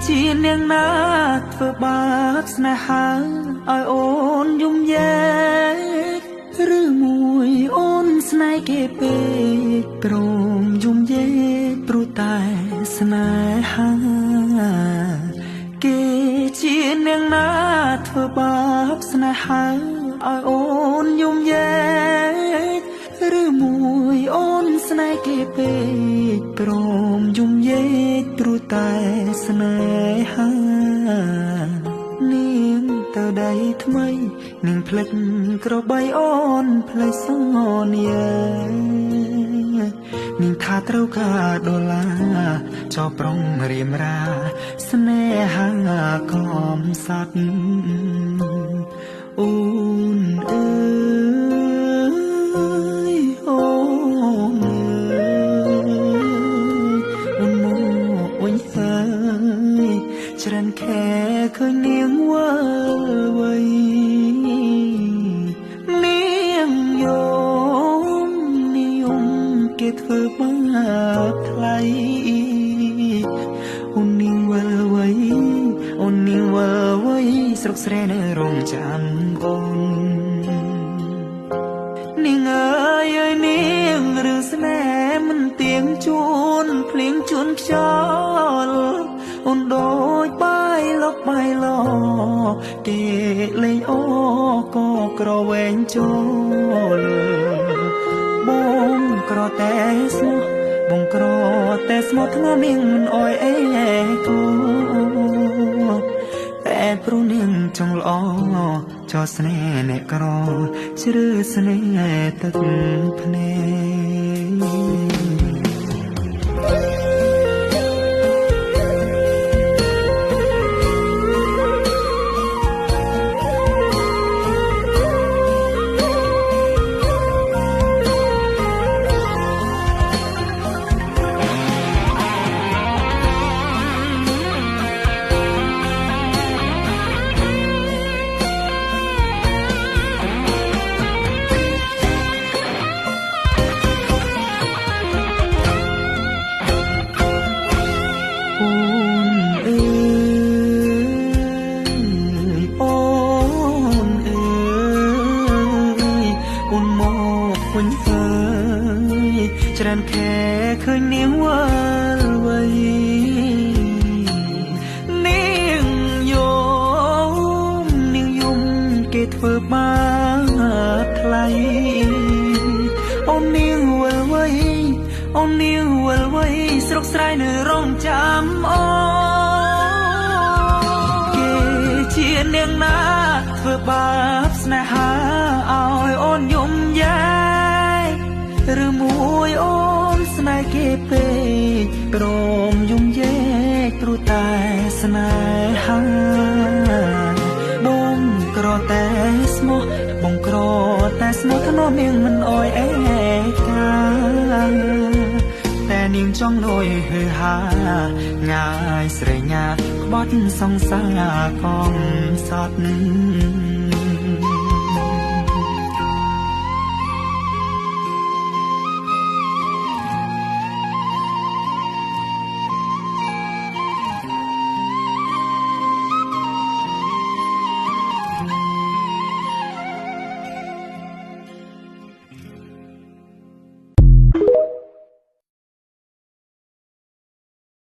ជានាងណាធ្វើបាបស្នេហាឲ្យអូនយំយែកឬមួយអូនស្នេហ៍គេពេកព្រមយំយែកព្រោះតែស្នេហាគេជានាងណាធ្វើបាបស្នេហាឲ្យអូនយំយែកឬមួយអូនស្នេហ៍គេពេកព្រមយំយែកព្រោះតែស្នេហានាងទៅដៃថ្មីនាងភ្លេចក្របីអូនភ្លេចសន្យានាងថាត្រូវការដុល្លារចោប្រុងរៀមរាស្នេហាកំសត់អូនអើយអូនអើយអូនមកវិញហើយច្រើនខែឃើញនាងវើវៃនាងយំនាងគេធ្វើបាបថ្លៃអូននាងវើវៃអូននាងវើវៃស្រុកស្រែនៅរងចាំអូននាងអើយអើយនាងរឿងស្នេហ៍មិនទៀងជួនភ្លៀងជួនខ្យល់អូនដូចបាយលុកបាយឡគេលេងអូក៏ក្រវែងចូលបងក្រតែស្មោះបងក្រតែស្មោះធ្ងន់នាងមិនអោយអេគូតែព្រោះនាងចង់ល្អចោស្នេហ៍អ្នកក្រជ្រើស្នេហ៍ទឹកភ្នែកច្រើនខែឃើញនាងវើវៃនាងយំគេធ្វើបាបថ្លៃអូននាងវល់វៃអូននាងវល់វៃស្រុកស្រែនៅរងចាំអូគេជានាងណាធ្វើបាបស្នេហាឲ្យអូនយំយែកឬមួយអូនស្នេហ៍គេពេកព្រមយំយែកព្រោះតែស្នេហាបងក្រតែស្មោះបងក្រតែស្មោះធ្នមនាងមិនអោយអេកាតែនាងចង់លយហឺហាងាយស្រែញាក្បត់សង្សារកំសត់